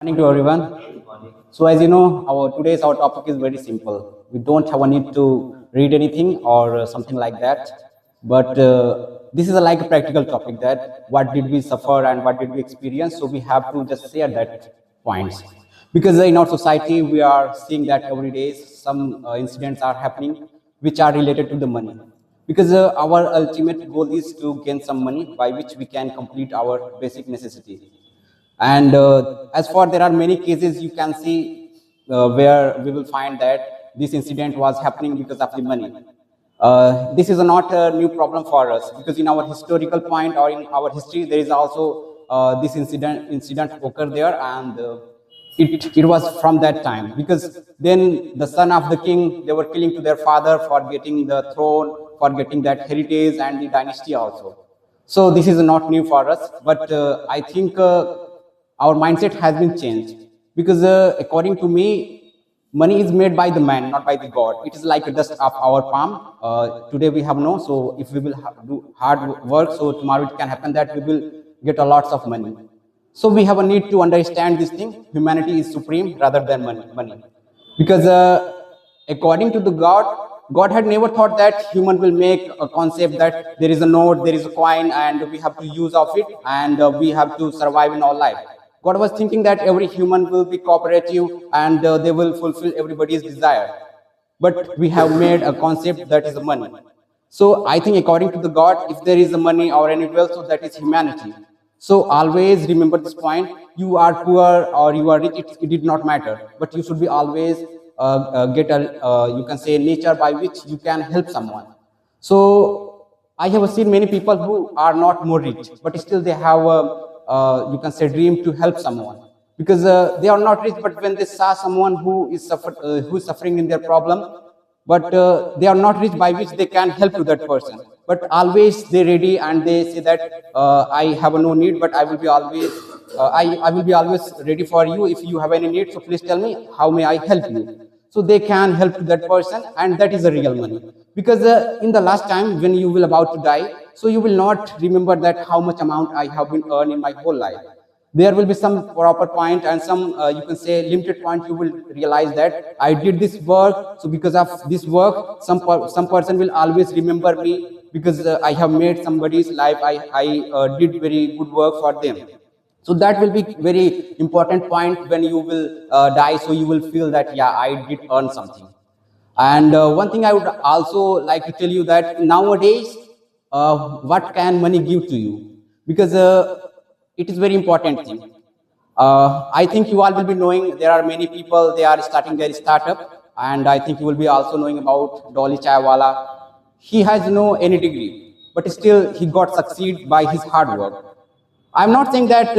Morning to everyone. So as you know, our topic is very simple. We don't have a need to read anything or something like that. But this is like a practical topic that what did we suffer and what did we experience. So we have to just share that points because in our society we are seeing that every day some incidents are happening which are related to the money because our ultimate goal is to gain some money by which we can complete our basic necessity. And as for there are many cases you can see where we will find that this incident was happening because of the money. This is not a new problem for us because in our historical point or in our history there is also this incident occurred there, and it was from that time because then the son of the king, they were killing to their father for getting the throne, for getting that heritage and the dynasty also. So this is not new for us, but I think our mindset has been changed because according to me, money is made by the man, not by the God. It is like a dust of our palm. Today we have no, so if we will do hard work, so tomorrow it can happen that we will get a lots of money. So we have a need to understand this thing. Humanity is supreme rather than money. Because according to the God had never thought that human will make a concept that there is a note, there is a coin, and we have to use of it, and we have to survive in our life. God was thinking that every human will be cooperative and they will fulfill everybody's desire. But we have made a concept that is money. So I think according to the God, if there is a money or any wealth, so that is humanity. So always remember this point. You are poor or you are rich, it did not matter. But you should be always get a, you can say, nature by which you can help someone. So I have seen many people who are not more rich, but still they have you can say dream to help someone because they are not rich, but when they saw someone who is suffering in their problem, but they are not rich by which they can help to that person, but always they ready and they say that I have no need, but I will be always I will be always ready for you. If you have any need, so please tell me how may I help you. So they can help to that person, and that is the real money. Because in the last time when you will about to die, so you will not remember that how much amount I have been earned in my whole life. There will be some proper point and some you can say limited point. You will realize that I did this work, so because of this work some person will always remember me because I have made somebody's life, I did very good work for them. So that will be very important point when you will die, so you will feel that yeah, I did earn something. And one thing I would also like to tell you that nowadays what can money give to you, because it is very important thing. I think you all will be knowing there are many people, they are starting their startup, and I think you will be also knowing about Dolly Chaiwala. He has no any degree, but still he got succeed by his hard work. I'm not saying that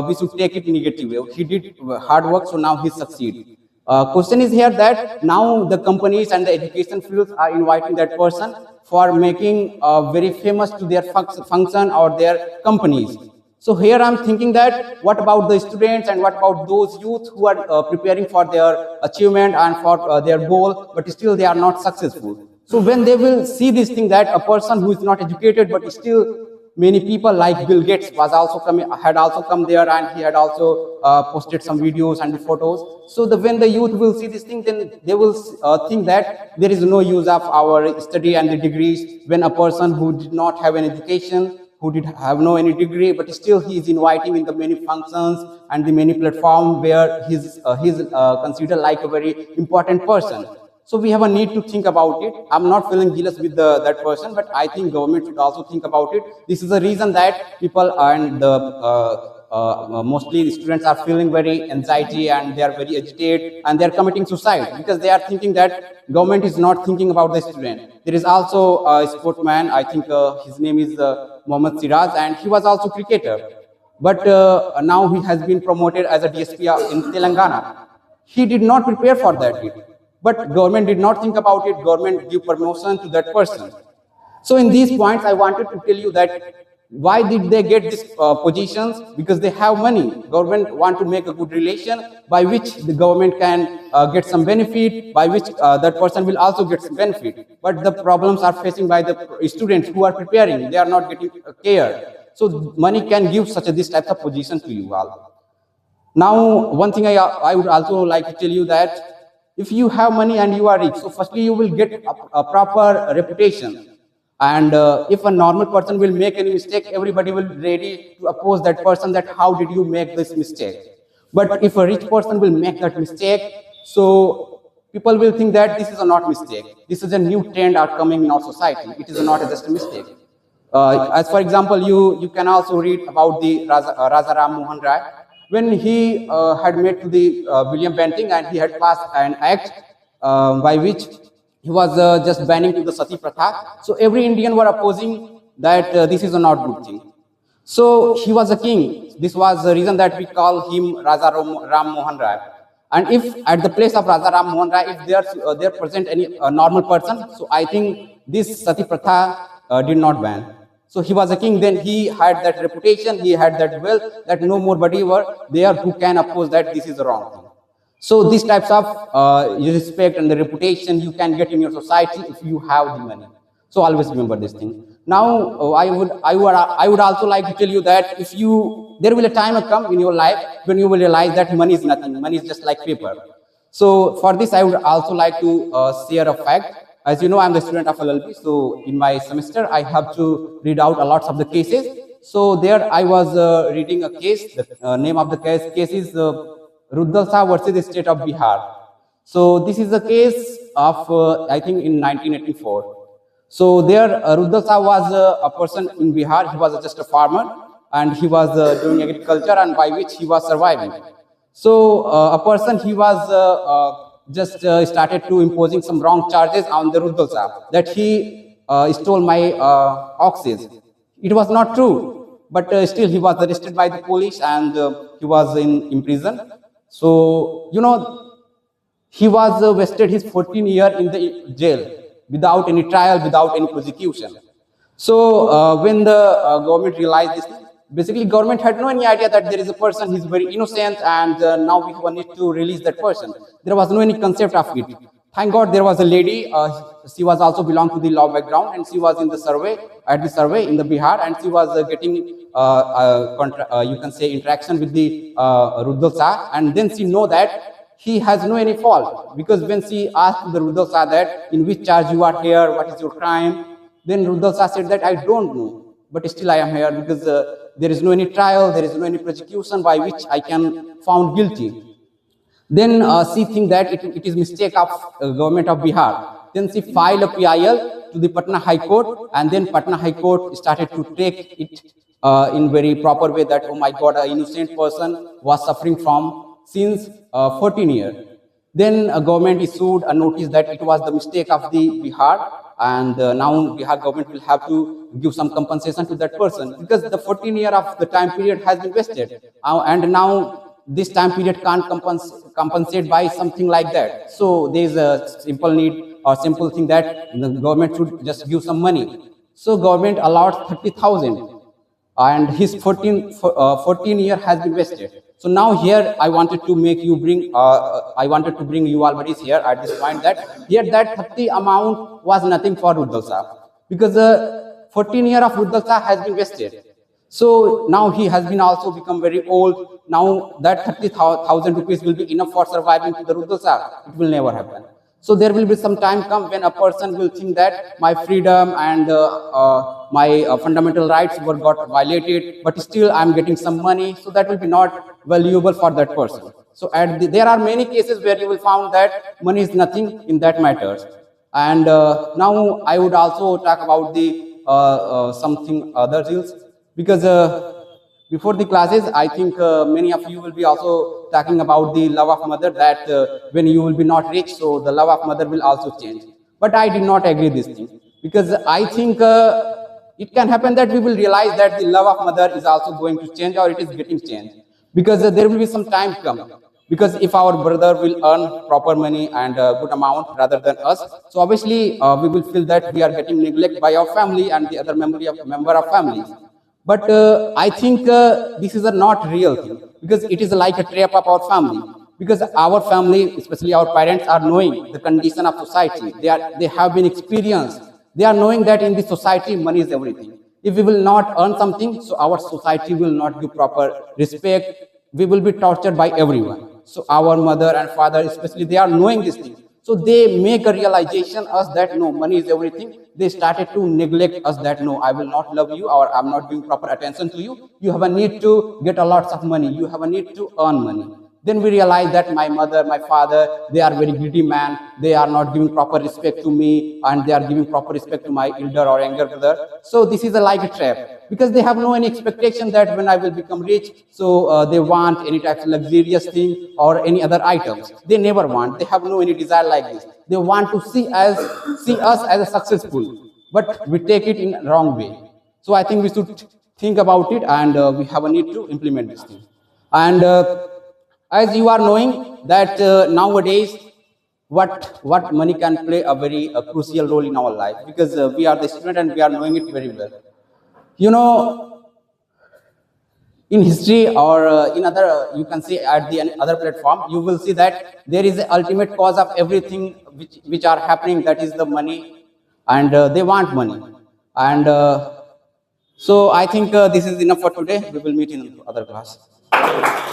we should take it negative way. He did hard work, so now he succeed. Question is here that now the companies and the education fields are inviting that person for making very famous to their function or their companies. So here I'm thinking that what about the students and what about those youth who are preparing for their achievement and for their goal, but still they are not successful. So when they will see this thing that a person who is not educated but still many people like Bill Gates had also come there, and he had also posted some videos and the photos. So when the youth will see this thing, then they will think that there is no use of our study and the degrees when a person who did not have an education, who did have no any degree, but still he is inviting in the many functions and the many platform where he's considered like a very important person. So we have a need to think about it. I'm not feeling jealous with that person, but I think government should also think about it. This is the reason that people and the mostly the students are feeling very anxiety and they are very agitated and they are committing suicide because they are thinking that government is not thinking about the student. There is also a sportsman, I think his name is Mohammad Siraj, and he was also cricketer. But now he has been promoted as a DSP in Telangana. He did not prepare for that yet. But government did not think about it. Government give promotion to that person. So in these points, I wanted to tell you that why did they get these positions? Because they have money. Government want to make a good relation by which the government can get some benefit, by which that person will also get some benefit. But the problems are facing by the students who are preparing. They are not getting care. So money can give such a this type of position to you all. Now, one thing I would also like to tell you that if you have money and you are rich, so firstly you will get a proper reputation. And if a normal person will make any mistake, everybody will ready to oppose that person that how did you make this mistake. But if a rich person will make that mistake, so people will think that this is a not mistake. This is a new trend are coming in our society. It is not just a mistake. As for example, you can also read about the Raja Ram Mohan Rai when he had met to the William Bentinck and he had passed an act by which he was just banning to the Sati Pratha. So every Indian were opposing that this is a not good thing. So he was a king. This was the reason that we call him Raja Ram Mohan Rai. And if at the place of Raja Ram Mohan Rai, if there present any normal person, so I think this Sati Pratha did not ban. So he was a king, then he had that reputation, he had that wealth, that no nobody were there who can oppose that this is the wrong thing. So these types of respect and the reputation you can get in your society if you have the money. So always remember this thing. Now I would also like to tell you that if you there will a time come in your life when you will realize that money is nothing, money is just like paper. So for this I would also like to share a fact. As you know, I'm the student of LLB, so in my semester I have to read out a lot of the cases. So there I was reading a case. The name of the case is Ruddal Shah versus the state of Bihar. So this is a case of I think in 1984. So there Ruddal Shah was a person in Bihar. He was just a farmer and he was doing agriculture, and by which he was surviving. So a person he was just started to imposing some wrong charges on the Ruddal Shah that he stole my oxes. It was not true, but still he was arrested by the police and he was in prison. So you know he was wasted his 14 years in the jail without any trial, without any prosecution. So when the government realized this, basically government had no any idea that there is a person who is very innocent and now we need to release that person. There was no any concept of it. Thank God there was a lady, she was also belonged to the law background and she was in the survey, at the survey in the Bihar, and she was getting you can say interaction with the Ruddal Shah, and then she know that he has no any fault, because when she asked the Ruddal Shah that in which charge you are here, what is your crime, then Ruddal Shah said that I don't know, but still I am here because there is no any trial, there is no any prosecution by which I can found guilty. Then she think that it is mistake of government of Bihar. Then she filed a PIL to the Patna High Court, and then Patna High Court started to take it in very proper way that, oh my God, an innocent person was suffering from since 14 years. Then a government issued a notice that it was the mistake of the Bihar, and now Bihar government will have to give some compensation to that person, because the 14 year of the time period has been wasted, and now this time period can't compensate by something like that. So there is a simple need or simple thing that the government should just give some money. So government allowed 30,000, and his 14 year has been wasted. So now here I wanted to make you bring, I wanted to bring you all buddies here at this point that here that 30 amount was nothing for Ruddal Shah, because the 14 year of Ruddal Shah has been wasted. So now he has been also become very old. Now that 30,000 rupees will be enough for surviving to the Ruddal Shah. It will never happen. So there will be some time come when a person will think that my freedom and my fundamental rights were got violated, but still I'm getting some money. So that will be not valuable for that person. So there are many cases where you will find that money is nothing in that matters. And now I would also talk about the something other things, because before the classes, I think many of you will be also talking about the love of mother, that when you will be not rich, so the love of mother will also change. But I did not agree this thing, because I think it can happen that we will realize that the love of mother is also going to change, or it is getting changed, because there will be some time come. Because if our brother will earn proper money and good amount rather than us, so obviously we will feel that we are getting neglected by our family and the other member of families. But I think this is a not real thing, because it is like a trap of our family. Because our family, especially our parents, are knowing the condition of society. They have been experienced. They are knowing that in this society, money is everything. If we will not earn something, so our society will not give proper respect, we will be tortured by everyone. So our mother and father, especially, they are knowing this thing. So they make a realization us that no, money is everything. They started to neglect us that no, I will not love you, or I'm not giving proper attention to you. You have a need to get a lots of money. You have a need to earn money. Then we realize that my mother, my father, they are very greedy man. They are not giving proper respect to me, and they are giving proper respect to my elder or younger brother. So this is a like a trap, because they have no any expectation that when I will become rich, so they want any type of luxurious thing or any other items. They never want. They have no any desire like this. They want to see us as a successful, but we take it in wrong way. So I think we should think about it, and we have a need to implement this thing. And as you are knowing that nowadays what money can play a very crucial role in our life, because we are the student and we are knowing it very well. You know, in history or in other, you can see at the other platform, you will see that there is the ultimate cause of everything which are happening, that is the money, and they want money. And so I think this is enough for today. We will meet in other class.